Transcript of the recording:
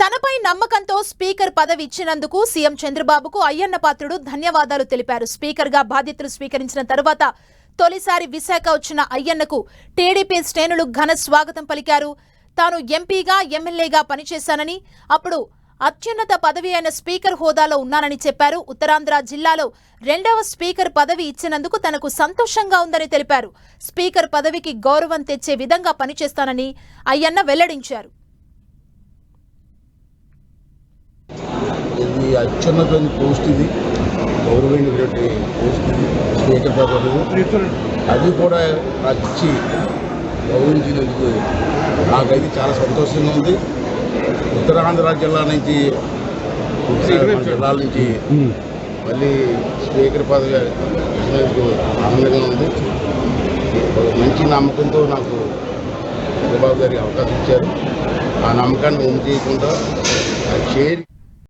తనపై నమ్మకంతో స్పీకర్ పదవి ఇచ్చినందుకు సీఎం చంద్రబాబుకు అయ్యన్న పాత్రుడు ధన్యవాదాలు తెలిపారు. స్పీకర్ గా బాధ్యతలు స్వీకరించిన తరువాత తొలిసారి విశాఖ వచ్చిన అయ్యన్నకు టీడీపీ శ్రేణులు ఘన స్వాగతం పలికారు. తాను ఎంపీగా ఎమ్మెల్యేగా పనిచేశానని, అప్పుడు అత్యున్నత పదవి అయిన స్పీకర్ హోదాలో ఉన్నానని చెప్పారు. ఉత్తరాంధ్ర జిల్లాలో రెండవ స్పీకర్ పదవి ఇచ్చినందుకు తనకు సంతోషంగా ఉందని తెలిపారు. స్పీకర్ పదవికి గౌరవం తెచ్చే విధంగా పనిచేస్తానని అయ్యన్న వెల్లడించారు. ఇది అత్యున్నత పోస్ట్, ఇది గౌరవమైనటువంటి పోస్ట్, ఇది స్పీకర్ పదవి. అది కూడా నాకు ఇచ్చి గౌరవించినందుకు నాకైతే చాలా సంతోషంగా ఉంది. ఉత్తరాంధ్ర జిల్లా నుంచి జిల్లాల నుంచి మళ్ళీ స్పీకర్ పదవి ఇచ్చినందుకు ఆనందంగా ఉంది. మంచి నమ్మకంతో నాకు చంద్రబాబు గారికి అవకాశం ఇచ్చారు. ఆ నమ్మకాన్ని చేయకుండా చేరి